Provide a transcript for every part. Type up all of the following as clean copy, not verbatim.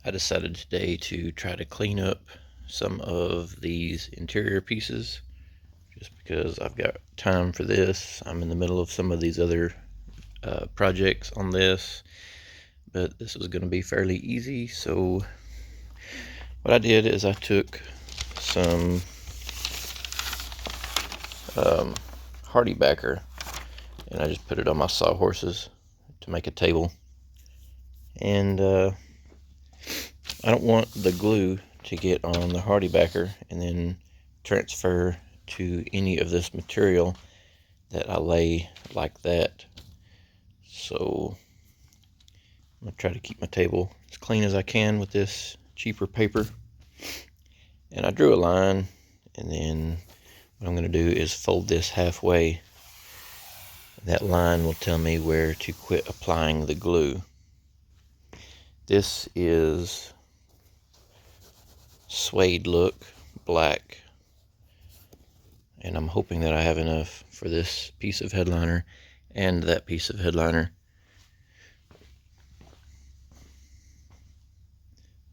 I decided today to try to clean up some of these interior pieces just because I've got time for this. I'm in the middle of some of these other projects on this, but this was going to be fairly easy. So what I did is I took some hardy backer and I just put it on my sawhorses to make a table. And I don't want the glue to get on the hardy backer and then transfer to any of this material that I lay like that. So I'm going to try to keep my table as clean as I can with this cheaper paper. And I drew a line, and then what I'm going to do is fold this halfway. That line will tell me where to quit applying the glue. This is Suede look, black, and I'm hoping that I have enough for this piece of headliner and that piece of headliner.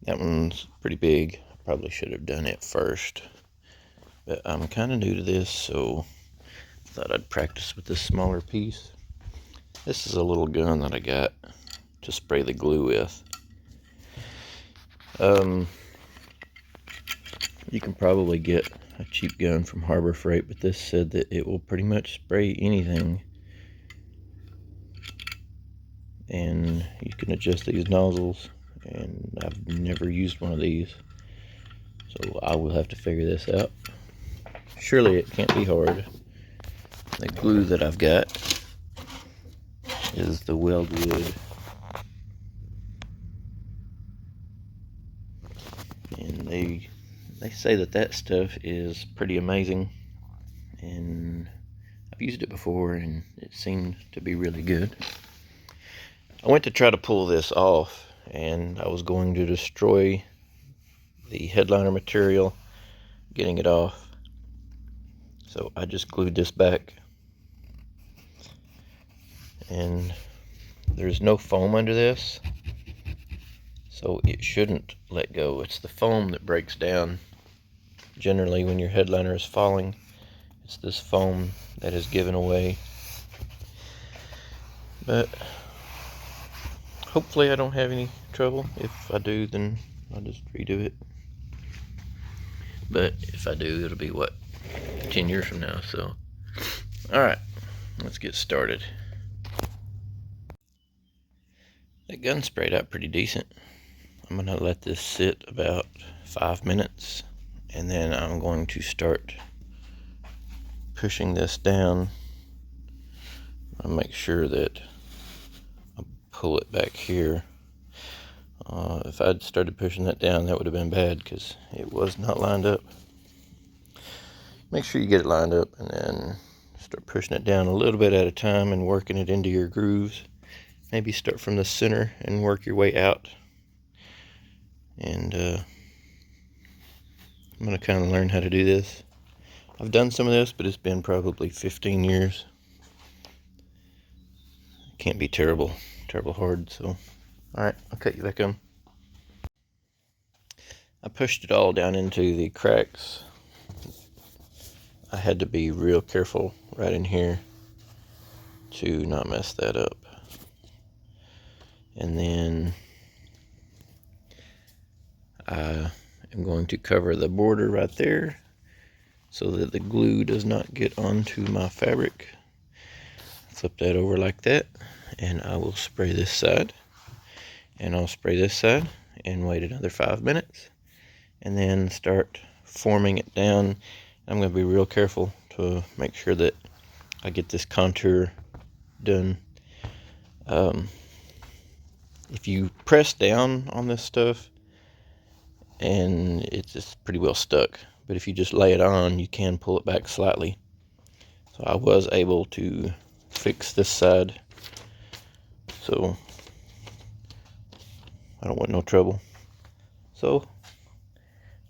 That one's pretty big. I probably should have done it first, but I'm kind of new to this, so I thought I'd practice with this smaller piece. This is a little gun that I got to spray the glue with. You can probably get a cheap gun from Harbor Freight, but this said that it will pretty much spray anything. And you can adjust these nozzles, and I've never used one of these, so I will have to figure this out. Surely it can't be hard. The glue that I've got is the Weldwood, and they say that stuff is pretty amazing, and I've used it before and it seemed to be really good. I went to try to pull this off, and I was going to destroy the headliner material getting it off, so I just glued this back, and there's no foam under this, so it shouldn't let go. It's the foam that breaks down. Generally, when your headliner is falling, it's this foam that is given away. But hopefully I don't have any trouble. If I do, then I'll just redo it. But if I do, it'll be, 10 years from now, so. Alright, let's get started. That gun sprayed out pretty decent. I'm going to let this sit about 5 minutes, and then I'm going to start pushing this down. I'll make sure that I pull it back here. If I'd started pushing that down, that would have been bad because it was not lined up. Make sure you get it lined up, and then start pushing it down a little bit at a time and working it into your grooves. Maybe start from the center and work your way out. And I'm going to kind of learn how to do this. I've done some of this, but it's been probably 15 years. It can't be terrible hard, so. Alright, I'll cut you back on. I pushed it all down into the cracks. I had to be real careful right in here to not mess that up. And then I am going to cover the border right there so that the glue does not get onto my fabric. Flip that over like that, and I will spray this side, and I'll spray this side and wait another 5 minutes, and then start forming it down. I'm going to be real careful to make sure that I get this contour done. If you press down on this stuff, and it's just pretty well stuck, but if you just lay it on, you can pull it back slightly. So I was able to fix this side, so I don't want no trouble. So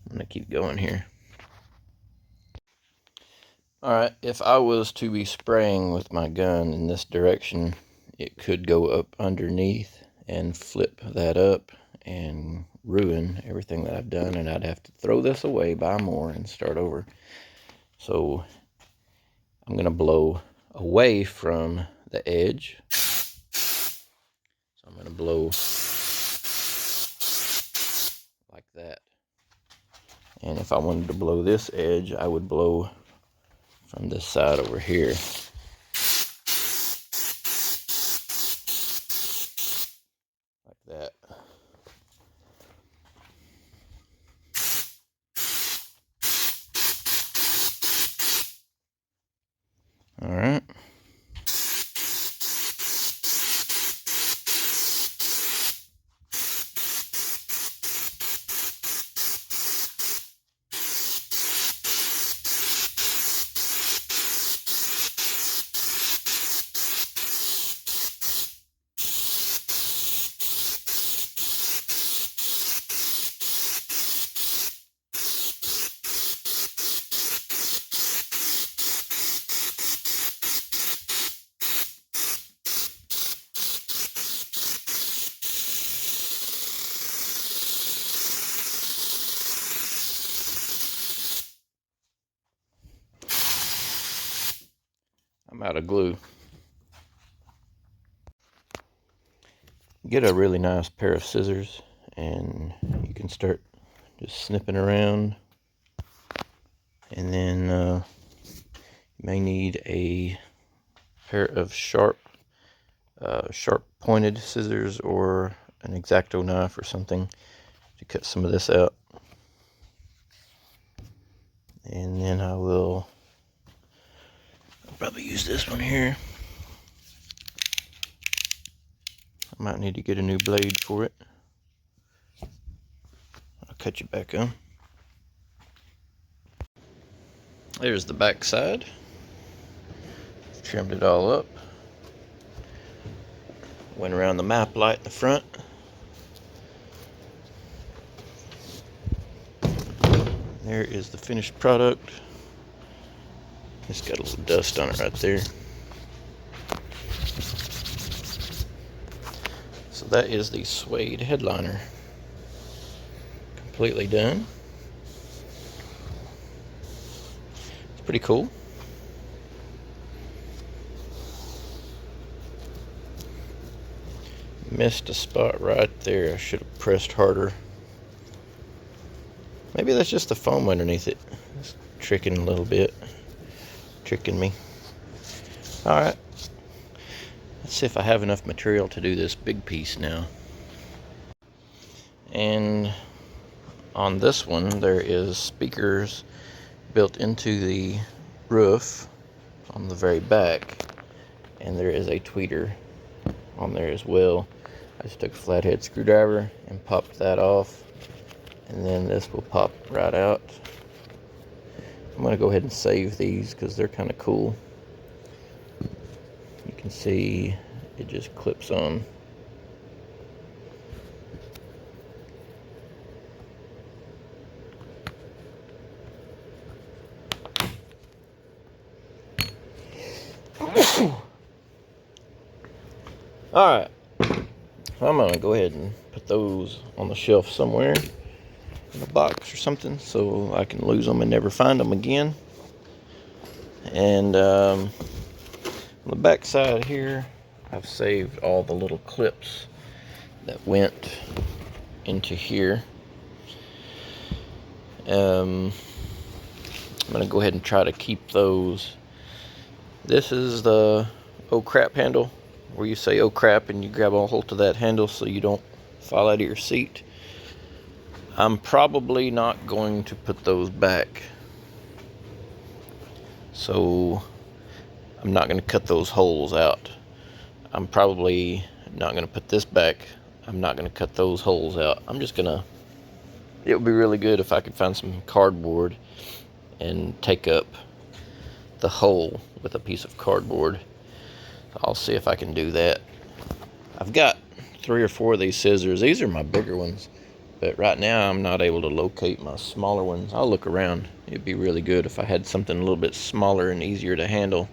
I'm gonna keep going here. Alright, if I was to be spraying with my gun in this direction, it could go up underneath and flip that up and ruin everything that I've done, and I'd have to throw this away, buy more, and start over. So I'm going to blow away from the edge. So I'm going to blow like that. And if I wanted to blow this edge, I would blow from this side over here. Like that. All right. I'm out of glue. Get a really nice pair of scissors and you can start just snipping around. And then you may need a pair of sharp pointed scissors or an X-Acto knife or something to cut some of this out. And then I'll probably use this one here. I might need to get a new blade for it. I'll cut you back on. There's the back side. Trimmed it all up. Went around the map light in the front. There is the finished product. It's got a little dust on it right there. So that is the Suede headliner. Completely done. It's pretty cool. Missed a spot right there. I should have pressed harder. Maybe that's just the foam underneath it. It's tricking a little bit. Tricking me. Alright. Let's see if I have enough material to do this big piece now. And on this one, there is speakers built into the roof on the very back. And there is a tweeter on there as well. I just took a flathead screwdriver and popped that off. And then this will pop right out. I'm going to go ahead and save these because they're kind of cool. You can see it just clips on. Alright, I'm going to go ahead and put those on the shelf somewhere in a box or something so I can lose them and never find them again. And on the back side here, I've saved all the little clips that went into here. I'm going to go ahead and try to keep those. This is the oh crap handle, where you say oh crap and you grab a hold of that handle so you don't fall out of your seat. I'm probably not going to put those back. So I'm not going to cut those holes out. I'm probably not going to put this back. I'm not going to cut those holes out. I'm just going to, it would be really good if I could find some cardboard and take up the hole with a piece of cardboard. I'll see if I can do that. I've got 3 or 4 of these scissors. These are my bigger ones, but right now I'm not able to locate my smaller ones. I'll look around. It'd be really good if I had something a little bit smaller and easier to handle.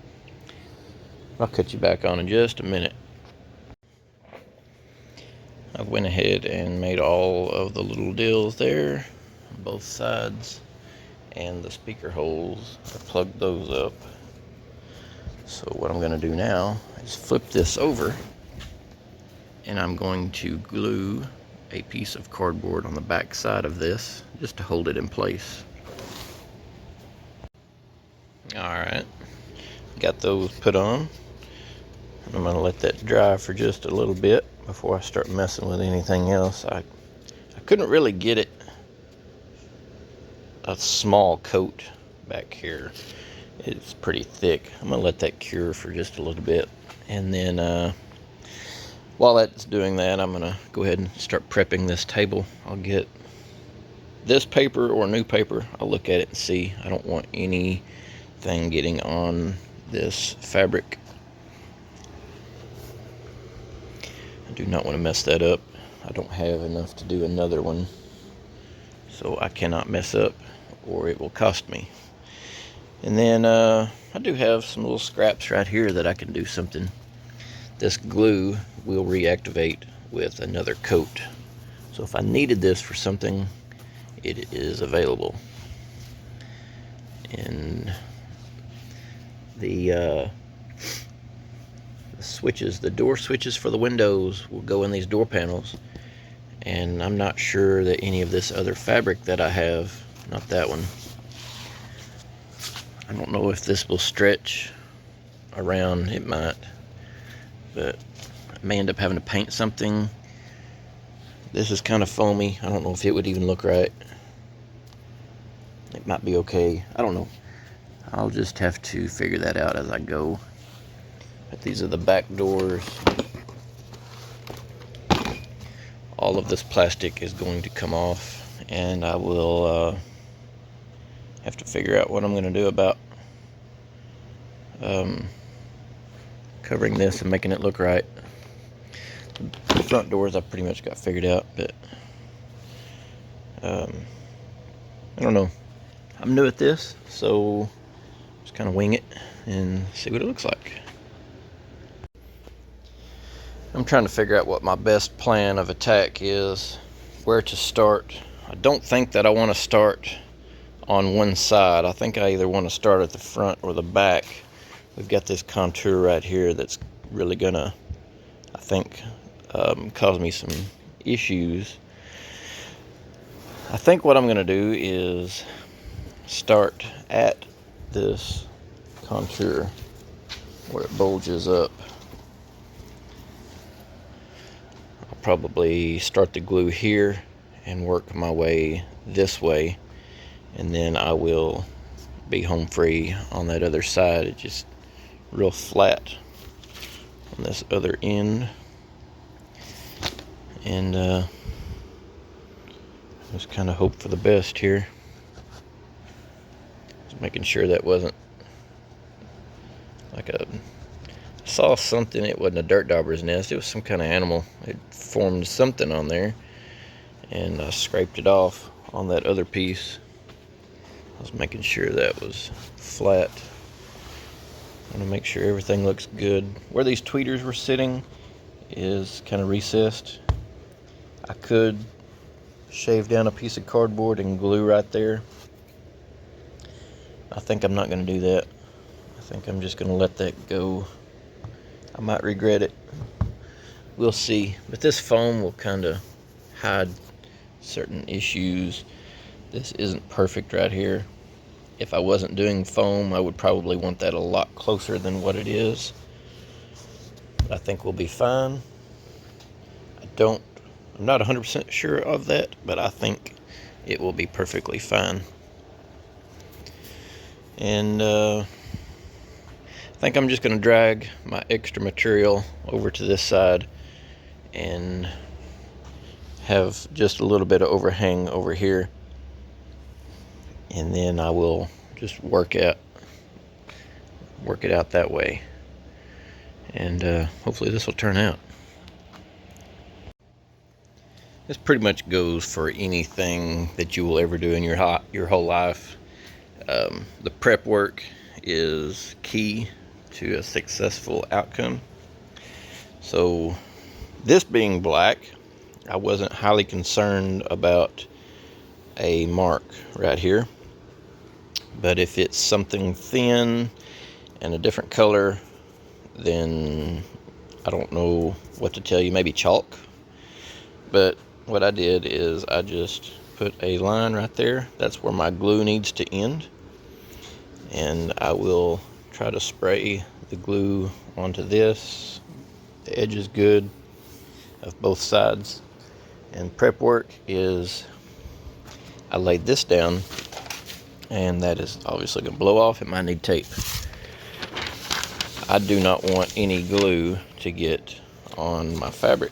I'll cut you back on in just a minute. I went ahead and made all of the little deals there on both sides, and the speaker holes, I plugged those up. So what I'm going to do now is flip this over, and I'm going to glue a piece of cardboard on the back side of this just to hold it in place. Alright, got those put on. I'm going to let that dry for just a little bit before I start messing with anything else. I couldn't really get it a small coat back here. It's pretty thick. I'm going to let that cure for just a little bit. And then while that's doing that, I'm going to go ahead and start prepping this table. I'll get this paper or new paper. I'll look at it and see. I don't want anything getting on this fabric. I do not want to mess that up. I don't have enough to do another one, so I cannot mess up or it will cost me. And then I do have some little scraps right here that I can do something. This glue will reactivate with another coat, so if I needed this for something, it is available. And the switches, the door switches for the windows will go in these door panels, and I'm not sure that any of this other fabric that I have, not that one, I don't know if this will stretch around. It might, but I may end up having to paint something. This is kind of foamy. I don't know if it would even look right. It might be okay. I don't know. I'll just have to figure that out as I go. But these are the back doors. All of this plastic is going to come off, and I will have to figure out what I'm going to do about covering this and making it look right. The front doors I pretty much got figured out, but I don't know. I'm new at this, so just kind of wing it and see what it looks like. I'm trying to figure out what my best plan of attack is, where to start. I don't think that I want to start on one side. I think I either want to start at the front or the back. We've got this contour right here that's really gonna, I think, cause me some issues. I think what I'm gonna do is start at this contour where it bulges up. I'll probably start the glue here and work my way this way, and then I will be home free on that other side. It's just real flat on this other end, and just kind of hope for the best here. Just making sure that wasn't like I saw something. It wasn't a dirt dauber's nest. It was some kind of animal. It formed something on there, and I scraped it off on that other piece. I was making sure that was flat. I want to make sure everything looks good. Where these tweeters were sitting is kind of recessed. I could shave down a piece of cardboard and glue right there. I think I'm not going to do that. I think I'm just going to let that go. I might regret it. We'll see. But this foam will kind of hide certain issues. This isn't perfect right here. If I wasn't doing foam, I would probably want that a lot closer than what it is. I think we'll be fine. I'm not 100% sure of that, but I think it will be perfectly fine. And I think I'm just going to drag my extra material over to this side and have just a little bit of overhang over here, and then I will just work it out that way, and hopefully this will turn out. This pretty much goes for anything that you will ever do in your whole life. The prep work is key to a successful outcome. So this being black, I wasn't highly concerned about a mark right here, but if it's something thin and a different color, then I don't know what to tell you, maybe chalk. But what I did is I just put a line right there. That's where my glue needs to end, and I will try to spray the glue onto this. The edge is good of both sides. And prep work is, I laid this down, and that is obviously going to blow off. It might need tape. I do not want any glue to get on my fabric.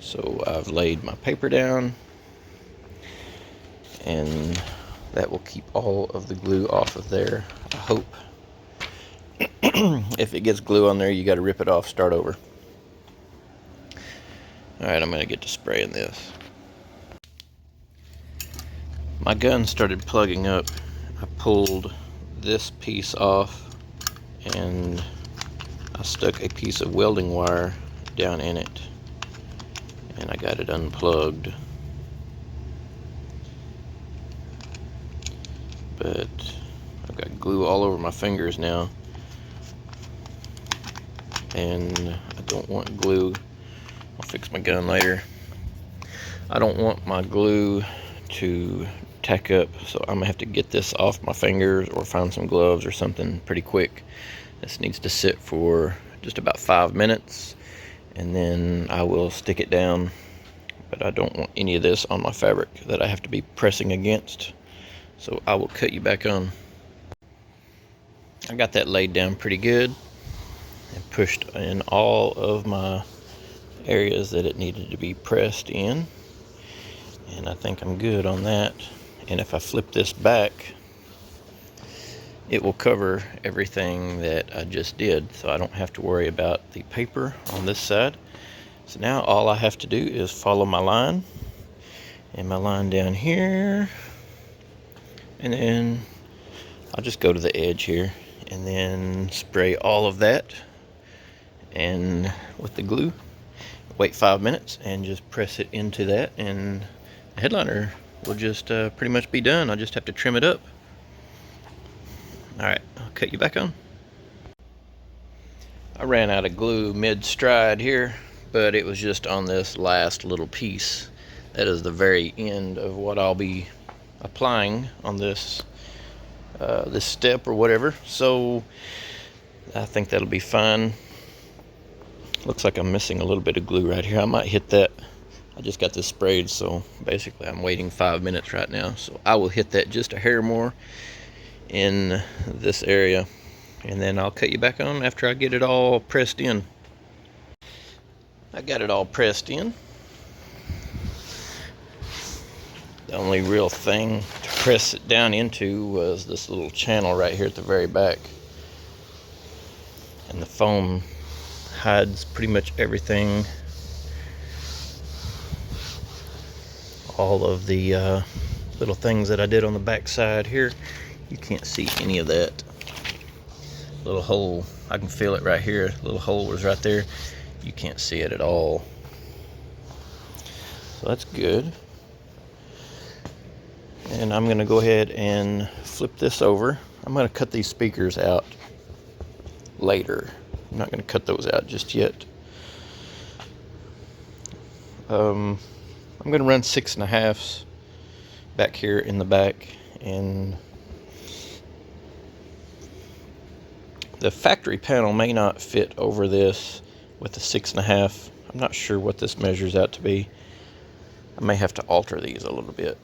So I've laid my paper down, and that will keep all of the glue off of there, I hope. If it gets glue on there, you got to rip it off, start over. Alright, I'm going to get to spraying this. My gun started plugging up. I pulled this piece off, and I stuck a piece of welding wire down in it, and I got it unplugged. But I've got glue all over my fingers now, and I don't want glue. I'll fix my gun later. I don't want my glue to tack up, so I'm gonna have to get this off my fingers or find some gloves or something pretty quick. This needs to sit for just about 5 minutes, and then I will stick it down. But I don't want any of this on my fabric that I have to be pressing against, so I will cut you back on. I got that laid down pretty good and pushed in all of my areas that it needed to be pressed in, and I think I'm good on that. And if I flip this back, it will cover everything that I just did, so I don't have to worry about the paper on this side. So now all I have to do is follow my line, and my line down here, and then I'll just go to the edge here and then spray all of that and with the glue, wait 5 minutes and just press it into that, and the headliner will just pretty much be done. I'll just have to trim it up. Alright, I'll cut you back on. I ran out of glue mid-stride here, but it was just on this last little piece. That is the very end of what I'll be applying on this this step or whatever. So I think that'll be fine. Looks like I'm missing a little bit of glue right here. I might hit that. I just got this sprayed, so basically I'm waiting 5 minutes right now. So I will hit that just a hair more in this area, and then I'll cut you back on after I get it all pressed in. I got it all pressed in. The only real thing to press it down into was this little channel right here at the very back, and the foam hides pretty much everything. All of the little things that I did on the back side here, you can't see any of that. Little hole, I can feel it right here. Little hole was right there. You can't see it at all. So that's good. And I'm going to go ahead and flip this over. I'm going to cut these speakers out later. I'm not going to cut those out just yet. I'm going to run 6.5 back here in the back, and the factory panel may not fit over this with the 6.5. I'm not sure what this measures out to be. I may have to alter these a little bit.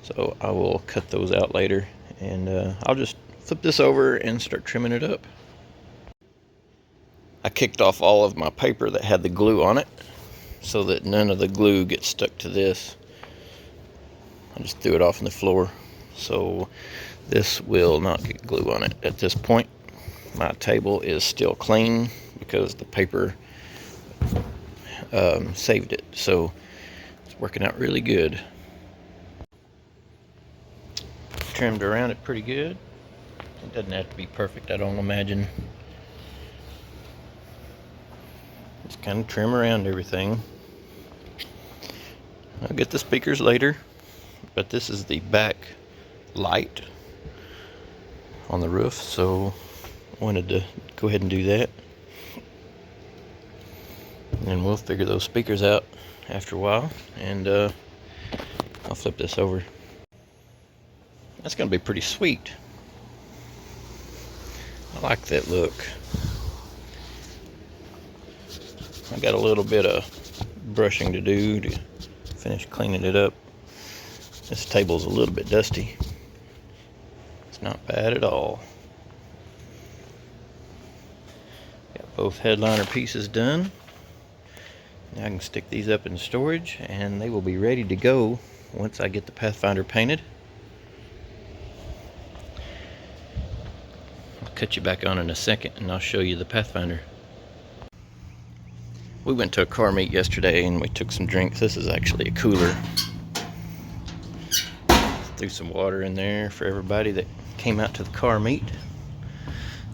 So I will cut those out later, and I'll just flip this over and start trimming it up. I kicked off all of my paper that had the glue on it so that none of the glue gets stuck to this. I just threw it off on the floor, so this will not get glue on it at this point. My table is still clean because the paper saved it, so it's working out really good. Trimmed around it pretty good. It doesn't have to be perfect, I don't imagine. Just kind of trim around everything. I'll get the speakers later, but this is the back light on the roof, so I wanted to go ahead and do that. And we'll figure those speakers out after a while, and I'll flip this over. That's gonna be pretty sweet. I like that look. I got a little bit of brushing to do to finish cleaning it up. This table's a little bit dusty. It's not bad at all. Got both headliner pieces done. Now I can stick these up in storage and they will be ready to go once I get the Pathfinder painted. I'll cut you back on in a second and I'll show you the Pathfinder. We went to a car meet yesterday and we took some drinks. This is actually a cooler. Threw some water in there for everybody that came out to the car meet.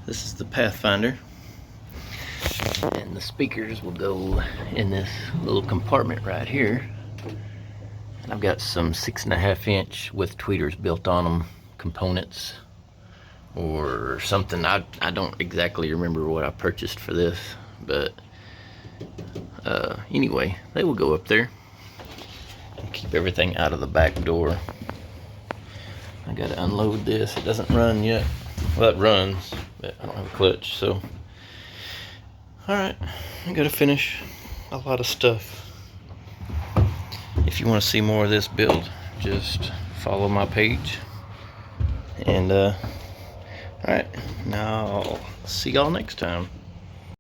This is the Pathfinder. And the speakers will go in this little compartment right here. And I've got some 6.5 inch with tweeters built on them, components or something. I don't exactly remember what I purchased for this, but anyway, they will go up there and keep everything out of the back door. I gotta unload this. It doesn't run yet. Well, it runs, but I don't have a clutch, so. Alright, I gotta finish a lot of stuff. If you want to see more of this build, just follow my page. And, alright, now I'll see y'all next time.